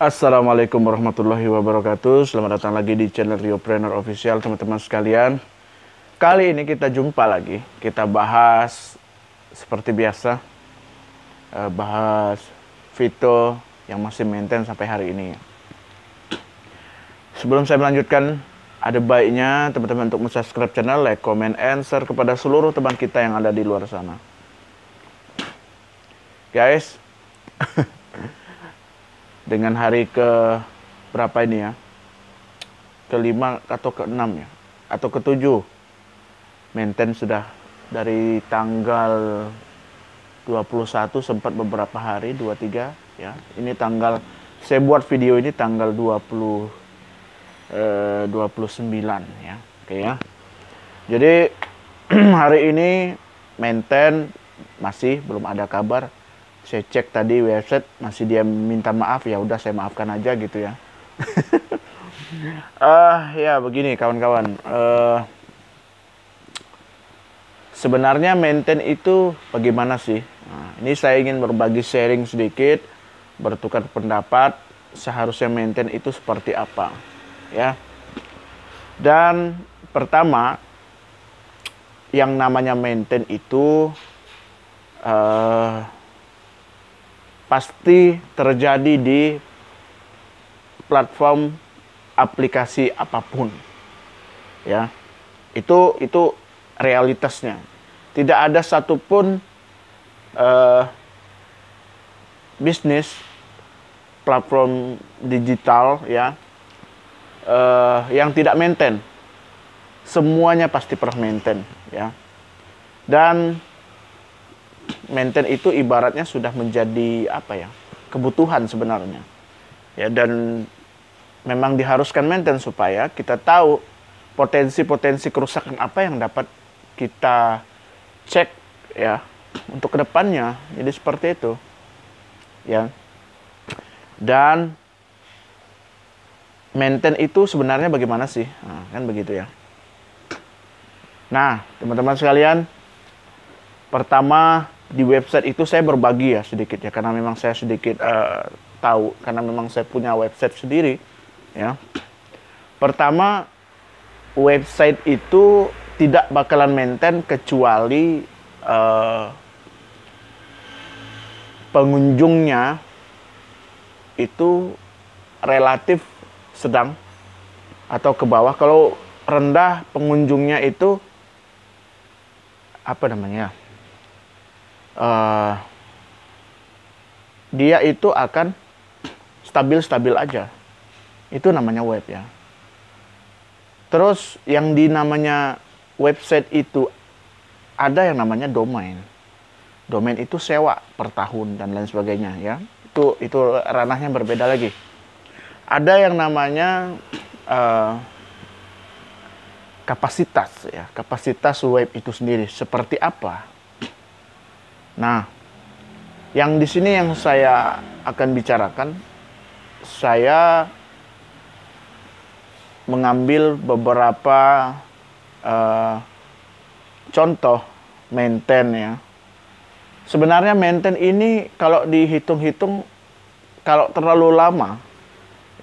Assalamualaikum warahmatullahi wabarakatuh. Selamat datang lagi di channel Riopreneur Official, teman-teman sekalian. Kali ini kita jumpa lagi. Kita bahas seperti biasa, bahas Vito yang masih maintain sampai hari ini. Sebelum saya melanjutkan, ada baiknya teman-teman untuk subscribe channel, like, comment, and share kepada seluruh teman kita yang ada di luar sana. Guys, dengan hari ke berapa ini ya? Kelima atau keenam ya? Atau ketujuh. Maintain sudah dari tanggal 21 sempat beberapa hari, 23 ya. Ini tanggal, saya buat video ini tanggal 29 ya. Oke ya. Jadi hari ini maintain masih belum ada kabar. Saya cek tadi website, masih dia minta maaf, ya udah saya maafkan aja gitu ya. Ya begini kawan-kawan, sebenarnya maintain itu bagaimana sih? Nah, ini saya ingin berbagi sharing sedikit, bertukar pendapat, seharusnya maintain itu seperti apa ya. Dan pertama, yang namanya maintain itu pasti terjadi di platform aplikasi apapun ya. Itu realitasnya. Tidak ada satupun bisnis platform digital ya yang tidak maintain. Semuanya pasti pernah maintain ya. Dan maintain itu ibaratnya sudah menjadi apa ya, kebutuhan sebenarnya ya, dan memang diharuskan maintain supaya kita tahu potensi-potensi kerusakan apa yang dapat kita cek ya untuk kedepannya. Jadi seperti itu ya. Dan maintain itu sebenarnya bagaimana sih? Nah, kan begitu ya. Nah teman-teman sekalian, pertama di website itu saya berbagi ya sedikit ya, karena memang saya sedikit tahu, karena memang saya punya website sendiri ya. Pertama, website itu tidak bakalan maintain kecuali pengunjungnya itu relatif sedang atau ke bawah. Kalau rendah, pengunjungnya itu apa namanya, dia itu akan stabil-stabil aja. Itu namanya web ya. Terus yang namanya website itu ada yang namanya domain. Domain itu sewa per tahun dan lain sebagainya ya. Itu ranahnya berbeda lagi. Ada yang namanya kapasitas ya. Kapasitas web itu sendiri seperti apa? Nah, yang di sini yang saya akan bicarakan, saya mengambil beberapa contoh maintain ya. Sebenarnya maintain ini kalau dihitung-hitung, kalau terlalu lama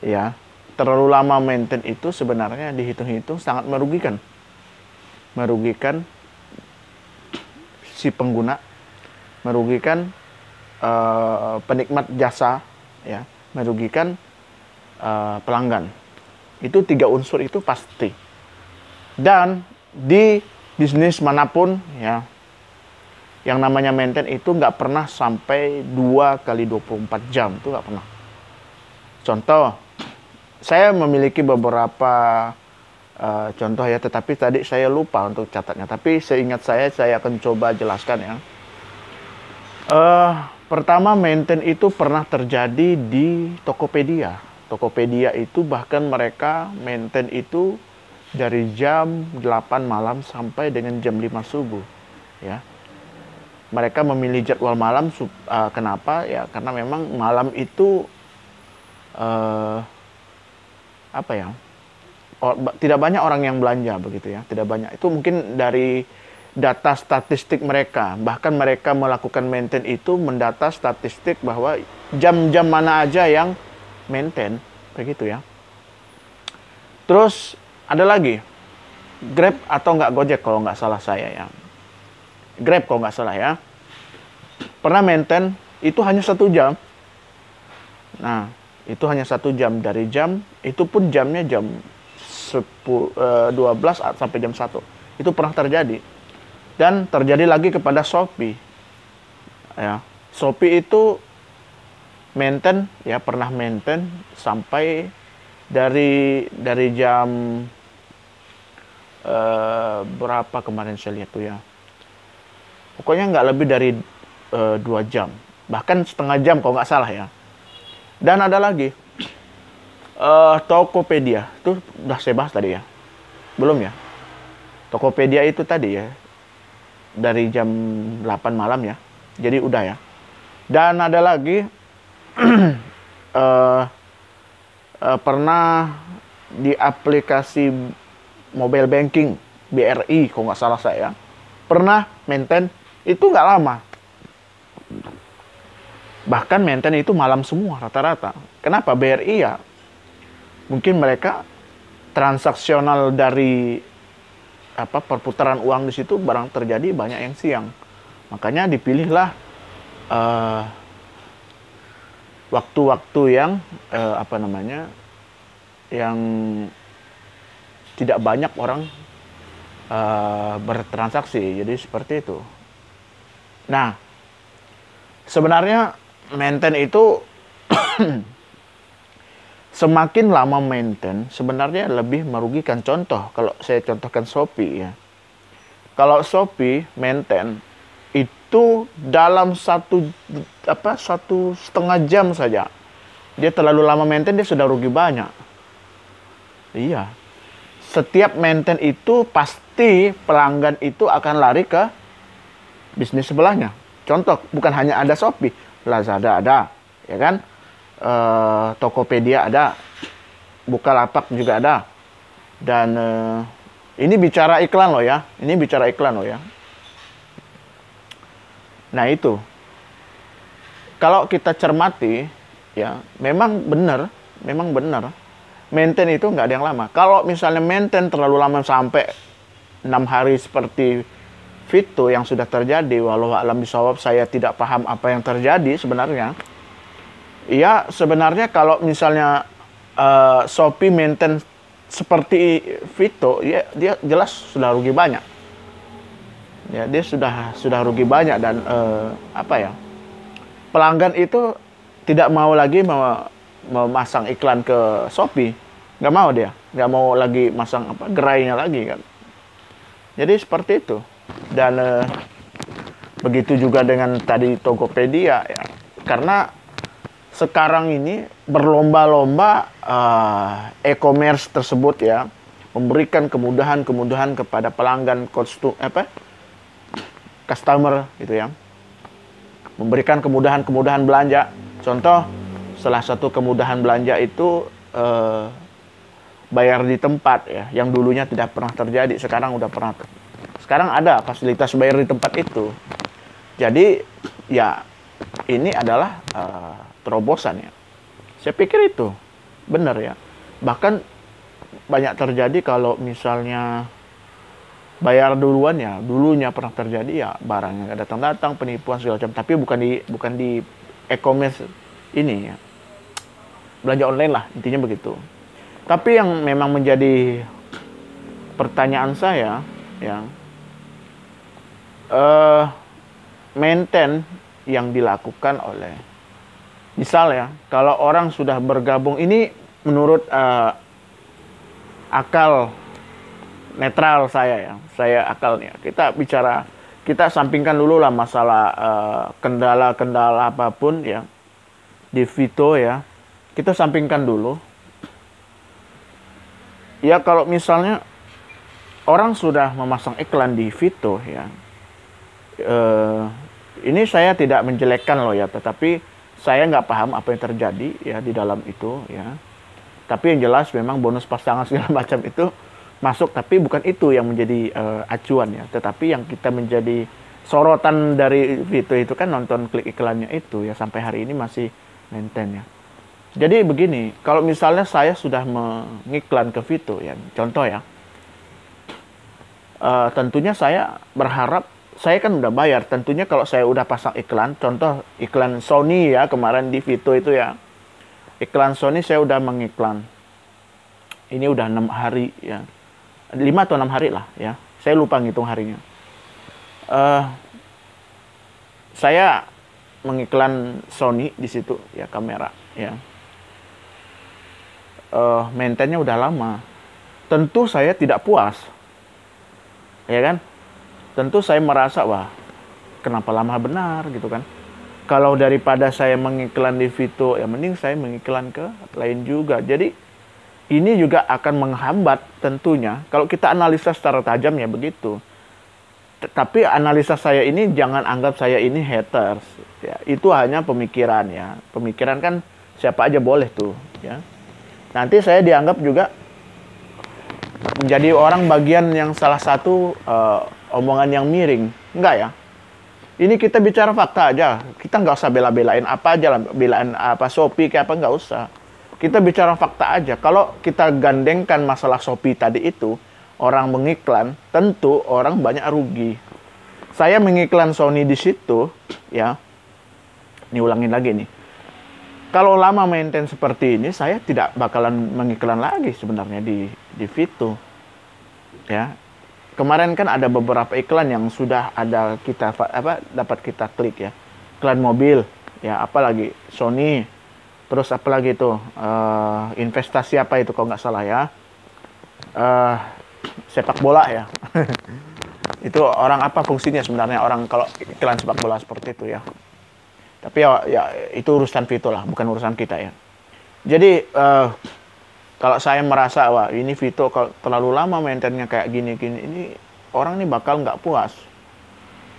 ya, terlalu lama maintain itu sebenarnya dihitung-hitung sangat merugikan. Merugikan si pengguna, merugikan penikmat jasa ya, merugikan pelanggan. Itu tiga unsur itu pasti. Dan di bisnis manapun ya, yang namanya maintain itu nggak pernah sampai 2 kali 24 jam, itu nggak pernah. Contoh, saya memiliki beberapa contoh ya, tetapi tadi saya lupa untuk catatnya. Tapi seingat saya akan coba jelaskan ya. Pertama, maintain itu pernah terjadi di Tokopedia. Tokopedia itu bahkan mereka maintain itu dari jam 8 malam sampai dengan jam 5 subuh ya. Mereka memilih jadwal malam, kenapa ya, karena memang malam itu apa ya, tidak banyak orang yang belanja begitu ya, tidak banyak. Itu mungkin dari data statistik mereka. Bahkan mereka melakukan maintain itu mendata statistik bahwa jam-jam mana aja yang maintain begitu ya. Terus ada lagi Grab atau nggak Gojek kalau nggak salah saya ya. Grab kalau nggak salah ya. Pernah maintain itu hanya 1 jam. Nah, itu hanya 1 jam. Dari jam, itu pun jamnya jam 12 sampai jam 1. Itu pernah terjadi. Dan terjadi lagi kepada Shopee. Ya, Shopee itu maintain ya, pernah maintain sampai dari jam berapa kemarin saya lihat tuh ya. Pokoknya nggak lebih dari 2 jam. Bahkan setengah jam kalau nggak salah ya. Dan ada lagi Tokopedia. Itu udah saya bahas tadi ya. Belum ya? Tokopedia itu tadi ya. Dari jam 8 malam ya. Jadi udah ya. Dan ada lagi pernah di aplikasi mobile banking BRI kalau nggak salah saya. Pernah maintain itu nggak lama. Bahkan maintain itu malam semua rata-rata. Kenapa? BRI ya mungkin mereka transaksional dari perputaran uang di situ barang terjadi banyak yang siang. Makanya dipilihlah waktu-waktu yang yang tidak banyak orang bertransaksi. Jadi seperti itu. Nah, sebenarnya maintain itu semakin lama maintain sebenarnya lebih merugikan. Contoh, kalau saya contohkan Shopee ya. Kalau Shopee maintain itu dalam 1,5 jam saja. Dia terlalu lama maintain, dia sudah rugi banyak. Iya. Setiap maintain itu pasti pelanggan itu akan lari ke bisnis sebelahnya. Contoh, bukan hanya ada Shopee, Lazada ada, ya kan? Tokopedia ada, Bukalapak juga ada. Dan ini bicara iklan loh ya. Ini bicara iklan loh ya. Nah itu. Kalau kita cermati, ya memang benar. Maintain itu nggak ada yang lama. Kalau misalnya maintain terlalu lama sampai 6 hari seperti Vito yang sudah terjadi, walau alam bisawab saya tidak paham apa yang terjadi sebenarnya. Ya sebenarnya kalau misalnya Shopee maintain seperti Vito, ya dia jelas sudah rugi banyak. Ya dia sudah rugi banyak dan pelanggan itu tidak mau lagi memasang iklan ke Shopee, nggak mau dia, nggak mau lagi masang gerainya lagi kan. Jadi seperti itu. Dan begitu juga dengan tadi Tokopedia ya, karena sekarang ini berlomba-lomba e-commerce tersebut ya memberikan kemudahan kepada pelanggan customer gitu ya, memberikan kemudahan belanja. Contoh, salah satu kemudahan belanja itu bayar di tempat ya, yang dulunya tidak pernah terjadi, sekarang udah pernah. Sekarang ada fasilitas bayar di tempat itu. Jadi ya ini adalah terobosan ya. Saya pikir itu benar ya. Bahkan banyak terjadi kalau misalnya bayar duluan ya, dulunya pernah terjadi ya barangnya nggak datang-datang, penipuan segala macam. Tapi bukan di e-commerce ini ya. Belanja online lah, intinya begitu. Tapi yang memang menjadi pertanyaan saya ya, maintain yang dilakukan oleh, misal ya, kalau orang sudah bergabung, ini menurut akal netral saya ya, saya akalnya, kita sampingkan dulu lah masalah kendala-kendala apapun ya di Vito ya, kita sampingkan dulu. Ya kalau misalnya orang sudah memasang iklan di Vito ya, ini saya tidak menjelekkan loh ya, tetapi saya nggak paham apa yang terjadi ya di dalam itu ya. Tapi yang jelas memang bonus pasangan segala macam itu masuk, tapi bukan itu yang menjadi acuan ya. Tetapi yang kita menjadi sorotan dari Vito itu kan nonton klik iklannya itu ya, sampai hari ini masih maintain ya. Jadi begini, kalau misalnya saya sudah mengiklan ke Vito, ya, contoh ya, tentunya saya berharap, saya kan udah bayar, tentunya kalau saya udah pasang iklan, contoh iklan Sony ya, kemarin di Vito itu ya, iklan Sony saya udah mengiklan, ini udah 6 hari ya, 5 atau 6 hari lah ya, saya lupa ngitung harinya. Saya mengiklan Sony di situ ya, kamera ya. Maintainnya udah lama. Tentu saya tidak puas. Ya kan? Tentu saya merasa, wah, kenapa lama benar gitu kan. Kalau daripada saya mengiklan di Vito, ya mending saya mengiklan ke lain juga. Jadi ini juga akan menghambat tentunya. Kalau kita analisa secara tajam ya begitu. Tapi analisa saya ini jangan anggap saya ini haters. Ya, itu hanya pemikiran ya. Pemikiran kan siapa aja boleh tuh ya. Nanti saya dianggap juga menjadi orang bagian yang salah satu omongan yang miring. Enggak ya. Ini kita bicara fakta aja. Kita nggak usah bela-belain apa aja lah. Belain apa Shopee kayak apa, nggak usah. Kita bicara fakta aja. Kalau kita gandengkan masalah Shopee tadi itu, orang mengiklan, tentu orang banyak rugi. Saya mengiklan Sony di situ, ya. Ini ulangin lagi nih. Kalau lama maintain seperti ini, saya tidak bakalan mengiklan lagi sebenarnya di Vito. Ya. Kemarin kan ada beberapa iklan yang sudah ada kita dapat kita klik ya. Iklan mobil, ya apalagi Sony. Terus apalagi itu investasi apa itu kalau nggak salah ya. Sepak bola ya. Itu orang apa fungsinya sebenarnya orang kalau iklan sepak bola seperti itu ya. Tapi ya itu urusan Vito lah, bukan urusan kita ya. Jadi kalau saya merasa wah ini Vito kalau terlalu lama maintainnya kayak gini-gini, ini orang ini bakal nggak puas.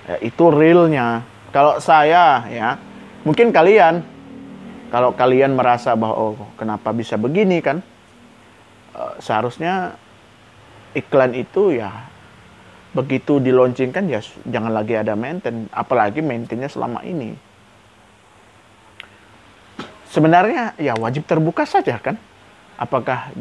Ya, itu realnya. Kalau saya ya, mungkin kalian, kalau kalian merasa bahwa oh kenapa bisa begini kan, seharusnya iklan itu ya begitu dilaunchingkan ya jangan lagi ada maintain, apalagi maintainnya selama ini. Sebenarnya ya wajib terbuka saja kan. Apakah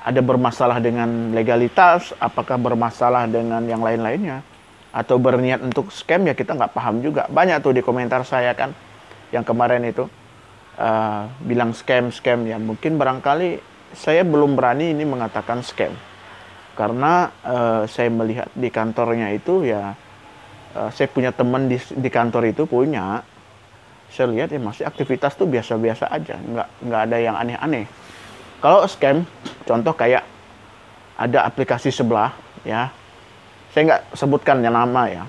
ada bermasalah dengan legalitas, apakah bermasalah dengan yang lain-lainnya, atau berniat untuk scam ya kita nggak paham juga. Banyak tuh di komentar saya kan, yang kemarin itu bilang scam ya. Mungkin barangkali saya belum berani ini mengatakan scam. Karena saya melihat di kantornya itu ya, saya punya teman di kantor itu punya. Saya lihat ya masih aktivitas tuh biasa-biasa aja, nggak ada yang aneh-aneh. Kalau scam, contoh kayak ada aplikasi sebelah, ya, saya nggak sebutkan ya nama ya.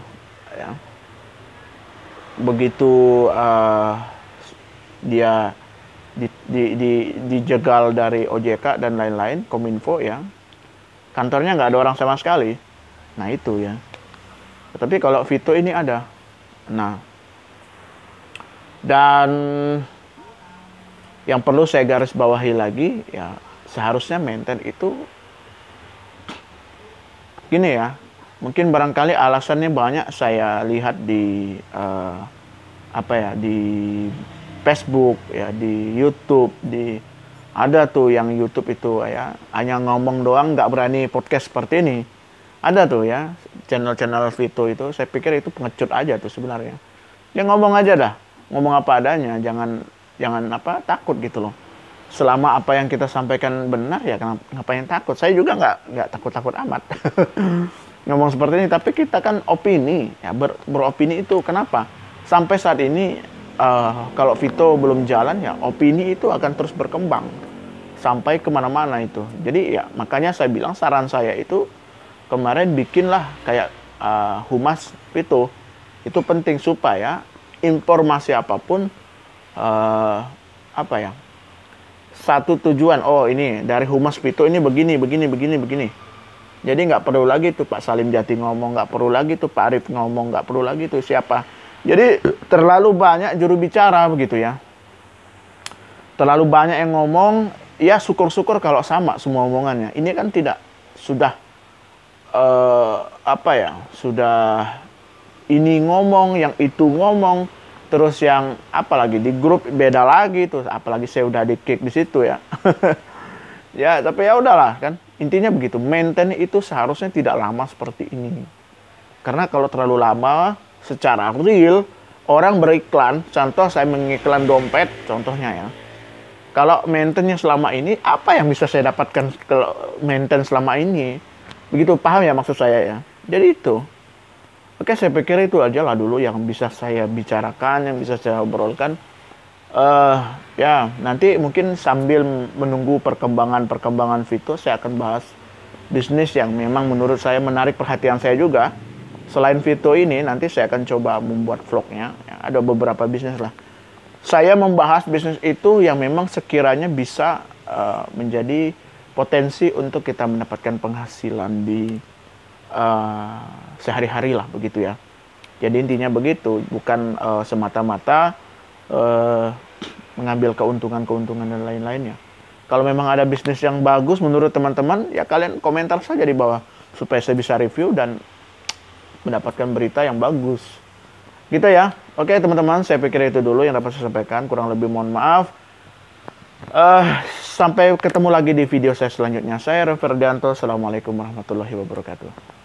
Begitu dia dijegal dari OJK dan lain-lain, Kominfo ya, kantornya nggak ada orang sama sekali. Nah itu ya. Tapi kalau Vito ini ada. Nah. Dan yang perlu saya garis bawahi lagi, ya seharusnya maintain itu gini ya, mungkin barangkali alasannya banyak saya lihat di di Facebook, ya di YouTube, ada tuh yang YouTube itu ya hanya ngomong doang, nggak berani podcast seperti ini. Ada tuh ya channel-channel Vito itu, saya pikir itu pengecut aja tuh sebenarnya. Ya ngomong aja dah. Ngomong apa adanya, jangan takut gitu loh. Selama apa yang kita sampaikan benar ya ngapain takut. Saya juga nggak takut amat ngomong seperti ini, tapi kita kan opini ya, beropini itu kenapa sampai saat ini kalau Vito belum jalan ya opini itu akan terus berkembang sampai kemana-mana itu. Jadi ya makanya saya bilang saran saya itu kemarin bikinlah kayak humas Vito, itu penting supaya informasi apapun satu tujuan, oh ini dari Humas Vito ini begini. Jadi nggak perlu lagi tuh Pak Salim Jati ngomong, nggak perlu lagi tuh Pak Arif ngomong, nggak perlu lagi tuh siapa. Jadi terlalu banyak juru bicara begitu ya. Terlalu banyak yang ngomong, ya syukur-syukur kalau sama semua omongannya. Ini kan tidak, sudah sudah ini ngomong, yang itu ngomong, Terus yang apalagi di grup beda lagi tuh, apalagi saya udah di-kick di situ ya. Ya, tapi ya udahlah kan. Intinya begitu, maintain itu seharusnya tidak lama seperti ini. Karena kalau terlalu lama secara real orang beriklan, contoh saya mengiklan dompet contohnya ya. Kalau maintainnya selama ini, apa yang bisa saya dapatkan kalau maintain selama ini? Begitu, paham ya maksud saya ya. Jadi itu. Oke, saya pikir itu aja lah dulu yang bisa saya bicarakan, yang bisa saya obrolkan. Ya, nanti mungkin sambil menunggu perkembangan Vito, saya akan bahas bisnis yang memang menurut saya menarik perhatian saya juga. Selain Vito ini, nanti saya akan coba membuat vlognya. Ya, ada beberapa bisnis lah. Saya membahas bisnis itu yang memang sekiranya bisa menjadi potensi untuk kita mendapatkan penghasilan di sehari-hari lah begitu ya. Jadi intinya begitu, bukan semata-mata mengambil keuntungan dan lain-lainnya. Kalau memang ada bisnis yang bagus menurut teman-teman, ya kalian komentar saja di bawah supaya saya bisa review dan mendapatkan berita yang bagus. Gitu ya. Oke teman-teman, saya pikir itu dulu yang dapat saya sampaikan. Kurang lebih mohon maaf. Sampai ketemu lagi di video saya selanjutnya. Saya Reverdianto. Assalamualaikum warahmatullahi wabarakatuh.